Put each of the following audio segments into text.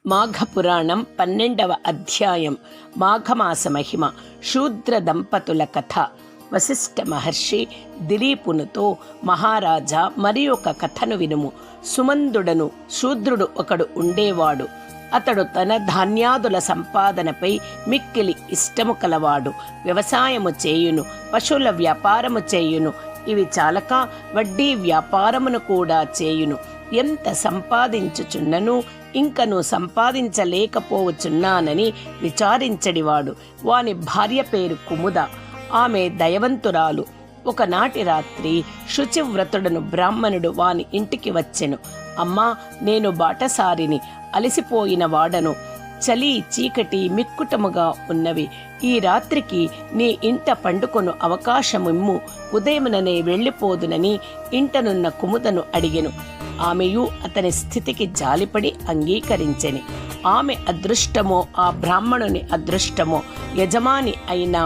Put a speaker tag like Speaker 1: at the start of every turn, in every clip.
Speaker 1: మాఘపురాణం 12వ అధ్యాయం. మాఘమాస మహిమ. శూద్ర దంపతుల కథ. వశిష్ఠ మహర్షి దిలీపునితో, మహారాజా, మరి ఒక కథను వినుము. సుమందుడను శూద్రుడు ఒకడు ఉండేవాడు. అతడు తన ధాన్యాదుల సంపాదనపై మిక్కిలి ఇష్టము కలవాడు. వ్యవసాయము చేయును, పశువుల వ్యాపారము చేయును. ఇవి చాలక వడ్డీ వ్యాపారమును కూడా చేయును. ఎంత సంపాదించుచున్నను ఇంకను సంపాదించలేకపోవచ్చున్నానని విచారించడివాడు. వాని భార్య పేరు కుముద. ఆమె దయవంతురాలు. ఒకనాటి రాత్రి శుచివ్రతుడను బ్రాహ్మణుడు వాని ఇంటికి వచ్చెను. అమ్మా, నేను బాటసారిని, అలసిపోయిన వాడను. చలి చీకటి మిక్కుటముగా ఉన్నవి. ఈ రాత్రికి నీ ఇంట పండుకొను అవకాశమిమ్ము. ఉదయముననే వెళ్ళిపోదునని ఇంటనున్న కుముదను అడిగెను. ఆమెయు అతని స్థితికి జాలిపడి అంగీకరించెని. ఆమె అదృష్టమో ఆ బ్రాహ్మణుని అదృష్టమో, యజమాని అయిన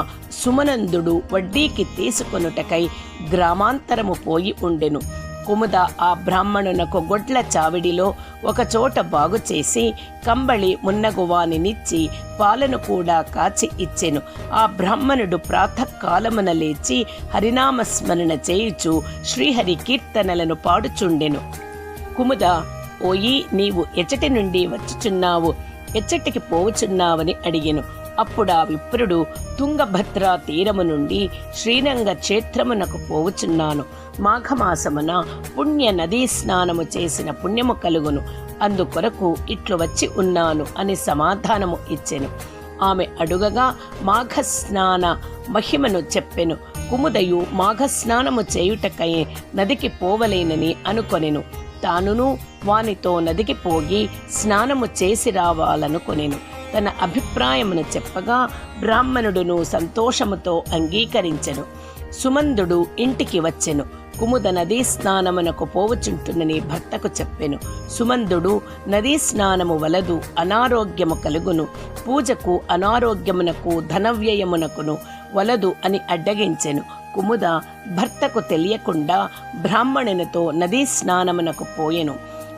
Speaker 1: సుమనందుడు వడ్డీకి తీసుకొనుటకై గ్రామాంతరము పోయి ఉండెను. కుముద ఆ బ్రాహ్మణునకు గొడ్ల చావిడిలో ఒకచోట బాగుచేసి కంబళి మున్నగువానినిచ్చి పాలను కూడా కాచి ఇచ్చెను. ఆ బ్రాహ్మణుడు ప్రాతకాలమున లేచి హరినామస్మరణ చేయుచు శ్రీహరి కీర్తనలను పాడుచుండెను. కుముద, ఓయి, నీవు ఎచ్చటి నుండి వచ్చుచున్నావు, ఎచ్చటికి పోవుచున్నావని అడిగెను. అప్పుడా విప్రుడు, తుంగభద్రా తీరము నుండి శ్రీరంగ క్షేత్రమునకు పోవుచున్నాను. మాఘమాసమున పుణ్య నదీ స్నానము చేసిన పుణ్యము కలుగును, అందుకొరకు ఇట్లు వచ్చి ఉన్నాను అని సమాధానము ఇచ్చెను. ఆమె అడుగగా మాఘస్నాన మహిమను చెప్పెను. కుముదయు మాఘస్నానము చేయుటకై నదికి పోవలేనని అనుకొనెను. తానును వానితో నదికి పోగి స్నానము చేసి రావాలనుకొనెను. తన అభిప్రాయమును చెప్పగా బ్రాహ్మణుడును సంతోషముతో అంగీకరించెను. సుమందుడు ఇంటికి వచ్చెను. కుముద నదీ స్నానమునకు పోవచుంటునని భర్తకు చెప్పెను. సుమందుడు, నదీ స్నానము వలదు, అనారోగ్యము కలుగును. పూజకు అనారోగ్యమునకు ధనవ్యయమునకును వలదు అని అడ్డగించెను. కుముద భర్తకు తెలియకుండా బ్రాహ్మణునితో నదీ స్నానమునకు పోయెను.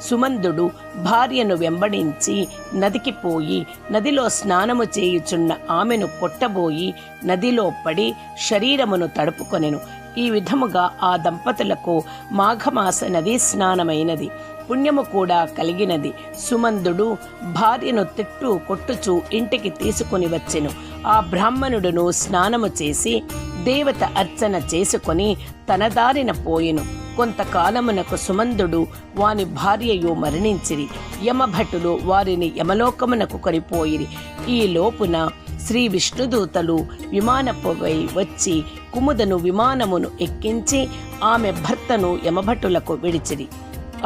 Speaker 1: సుమందుడు భార్యను వెంబడించి నదికి పోయి నదిలో స్నానము చేయుచున్న ఆమెను కొట్టబోయి నదిలో పడి శరీరమును తడుపుకొనెను. ఈ విధముగా ఆ దంపతులకు మాఘమాస నదీ స్నానమైనది. పుణ్యము కూడా కలిగినది. సుమందుడు భార్యను తిట్టు కొట్టుచు ఇంటికి తీసుకుని వచ్చెను. ఆ బ్రాహ్మణుడును స్నానము చేసి దేవత అర్చన చేసుకొని తన దారిన పోయెను. కొంతకాలమునకు సుమందుడు వాని భార్యయు మరణించిరి. యమభటులు వారిని యమలోకమునకు కొనిపోయిరి. ఈ లోపున శ్రీ విష్ణుదూతలు విమానపుపై వచ్చి కుముదను విమానమును ఎక్కించి ఆమె భర్తను యమభటులకు విడిచిరి.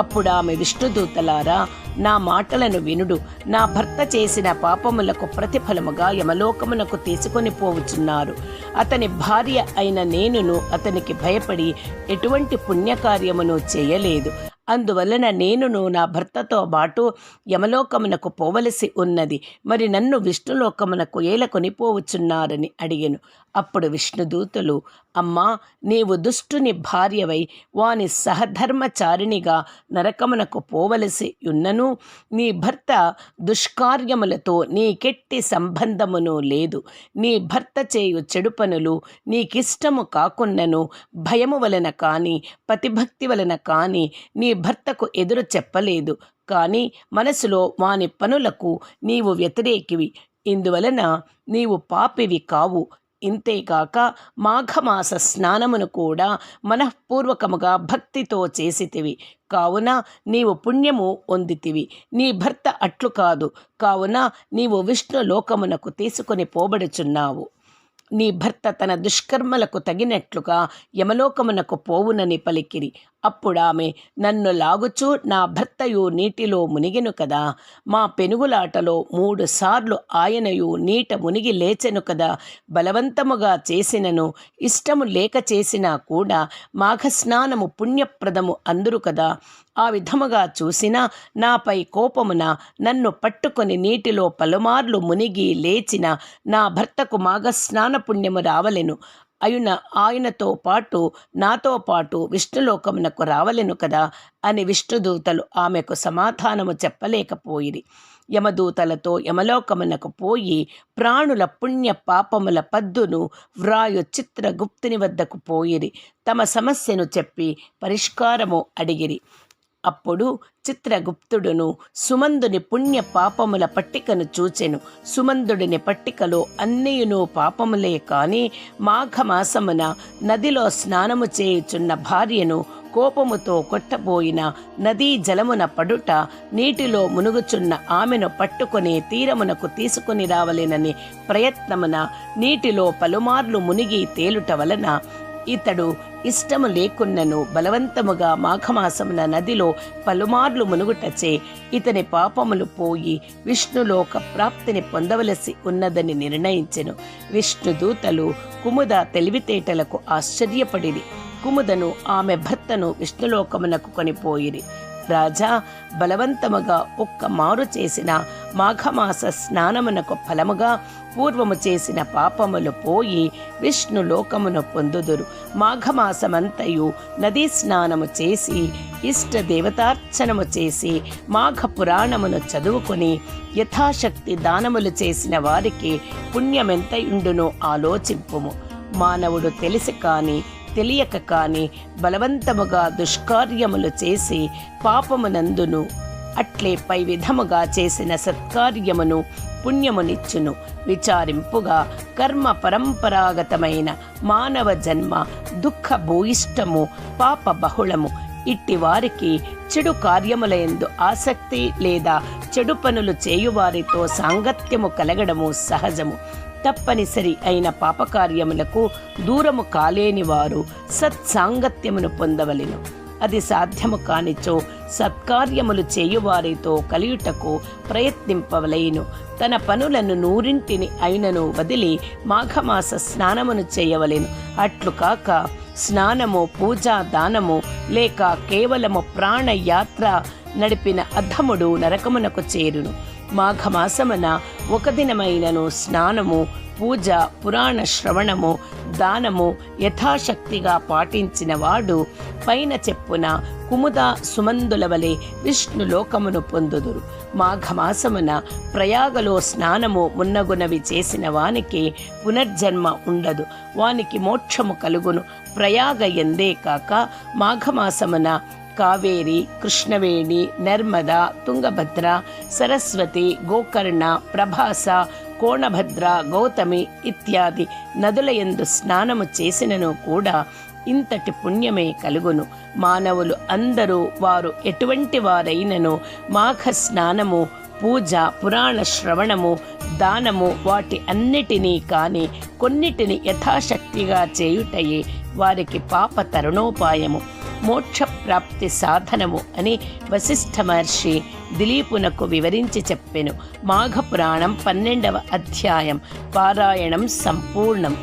Speaker 1: అప్పుడు ఆమె, విష్ణుదూతలారా, నా మాటలను వినుడు. నా భర్త చేసిన పాపములకు ప్రతిఫలముగా యమలోకమునకు తీసుకొని పోవుచున్నారు. అతని భార్య అయిన నేనును అతనికి భయపడి ఎటువంటి పుణ్యకార్యమును చేయలేదు. అందువలన నేనును నా భర్తతో పాటు యమలోకమునకు పోవలసి ఉన్నది. మరి నన్ను విష్ణులోకమునకు ఏల కొనిపోవచ్చున్నారని అడిగెను. అప్పుడు విష్ణుదూతులు, అమ్మా, నీవు దుష్టుని భార్యవై వాని సహధర్మచారిణిగా నరకమునకు పోవలసి ఉన్నను. నీ భర్త దుష్కార్యములతో నీకెట్టి సంబంధమును లేదు. నీ భర్త చేయు చెడు పనులు నీకిష్టము కాకున్నను భయము వలన కానీ పతిభక్తి వలన కానీ నీ భర్తకు ఎదురు చెప్పలేదు. కానీ మనసులో వాని పనులకు నీవు వ్యతిరేకివి. ఇందువలన నీవు పాపివి కావు. ఇంతేకాక మాఘమాస స్నానమును కూడా మనఃపూర్వకముగా భక్తితో చేసితివి. కావున నీవు పుణ్యము పొందితివి. నీ భర్త అట్లు కాదు. కావున నీవు విష్ణు లోకమునకు తీసుకొని పోబడుచున్నావు. నీ భర్త తన దుష్కర్మలకు తగినట్లుగా యమలోకమునకు పోవునని పలికిరి. అప్పుడామె, నన్ను లాగుచూ నా భర్తయు నీటిలో మునిగెను కదా. మా పెనుగులాటలో 3 సార్లు ఆయనయు నీట మునిగి లేచెను కదా. బలవంతముగా చేసినను ఇష్టము లేక చేసినా కూడా మాఘస్నానము పుణ్యప్రదము అందురు కదా. ఆ విధముగా చూసినా నాపై కోపమున నన్ను పట్టుకొని నీటిలో పలుమార్లు మునిగి లేచిన నా భర్తకు మాఘస్నాన పుణ్యము రావలెను. ఆయనతో పాటు నాతో పాటు విష్ణులోకమునకు రావలెను కదా అని విష్ణుదూతలు ఆమెకు సమాధానము చెప్పలేకపోయిరి. యమదూతలతో యమలోకమునకు పోయి ప్రాణుల పుణ్య పాపముల పద్దును వ్రాయు చిత్రగుప్తుని వద్దకు పోయిరి. తమ సమస్యను చెప్పి పరిష్కారము అడిగిరి. అప్పుడు చిత్రగుప్తుడును సుమందుని పుణ్య పాపముల పట్టికను చూచెను. సుమందుడిని పట్టికలో అన్నియును పాపములే కాని మాఘమాసమున నదిలో స్నానము చేయుచున్న భార్యను కోపముతో కొట్టబోయిన, నదీ జలమున పడుట, నీటిలో మునుగుచున్న ఆమెను పట్టుకొని తీరమునకు తీసుకుని రావలేనని ప్రయత్నమున నీటిలో పలుమార్లు మునిగి తేలుట వలన ఇతడు ఇష్టము లేకున్నను బలవంతముగా మాఘమాసమున నదిలో పలుమార్లు మునుగుటచే ఇతని పాపములు పోయి విష్ణులోక ప్రాప్తిని పొందవలసి ఉన్నదని నిర్ణయించెను. విష్ణుదూతలు కుముద తెలివితేటలకు ఆశ్చర్యపడిరి. కుముదను ఆమె భర్తను విష్ణులోకమునకు కొనిపోయిరి. రాజా, బలవంతముగా ఒక్క మారు చేసిన మాఘమాస స్నానమునకు ఫలముగా పూర్వము చేసిన పాపములు పోయి విష్ణులోకమును పొందుదురు. మాఘమాసమంతయు నదీ స్నానము చేసి ఇష్ట దేవతార్చనము చేసి మాఘ పురాణమును చదువుకొని యథాశక్తి దానములు చేసిన వారికి పుణ్యమెంతయుండునో ఆలోచింపుము. మానవుడు తెలిసి కాని తెలియక కాని బలవంతముగా దుష్కార్యములు చేసి పాపమునందును అట్లే పై విధముగా చేసిన సత్కార్యమును పుణ్యమునిచ్చును. విచారింపుగా కర్మ పరంపరాగతమైన మానవ జన్మ దుఃఖ భూయిష్టము, పాప బహుళము. ఇట్టి వారికి చెడు కార్యములందు ఆసక్తి లేదా చెడు పనులు చేయువారితో సాంగత్యము కలగడము సహజము. తప్పనిసరి అయిన పాపకార్యములకు దూరము కాలేని వారు సత్సాంగత్యమును పొందవలెను. అది సాధ్యము కానిచో సత్కార్యములు చేయువారితో కలియుటకు ప్రయత్నింపవలెను. తన పనులను 100 అయినను వదిలి మాఘమాస స్నానమును చేయవలెను. అట్లు కాక స్నానము, పూజ, దానము లేక కేవలము ప్రాణయాత్ర నడిపిన అధముడు నరకమునకు చేరును. మాఘమాసమున ఒక దినమైనను స్నానము, పూజ, పురాణ శ్రవణము, దానము యథాశక్తిగా పాటించిన వాడు పైన చెప్పున కుముద సుమందుల వలె విష్ణులోకమును పొందుదురు. మాఘమాసమున ప్రయాగలో స్నానము మున్నగునవి చేసిన వానికి పునర్జన్మ ఉండదు. వానికి మోక్షము కలుగును. ప్రయాగ ఎందే కాక మాఘమాసమున కావేరి, కృష్ణవేణి, నర్మద, తుంగభద్ర, సరస్వతి, గోకర్ణ, ప్రభాస, కోణభద్ర, గౌతమి ఇత్యాది నదులయందు స్నానము చేసినను కూడా ఇంతటి పుణ్యమే కలుగును. మానవులు అందరూ వారు ఎటువంటి వారైనను మాఘ స్నానము, పూజ, పురాణ శ్రవణము, దానము వాటి అన్నిటినీ కాని కొన్నిటిని యథాశక్తిగా చేయుటయే వారికి పాప తరుణోపాయము, మోక్షప్రాప్తి సాధనము అని వశిష్ఠ మహర్షి దిలీపునకు వివరించి చెప్పెను. మాఘపురాణం 12వ అధ్యాయం పారాయణం సంపూర్ణం.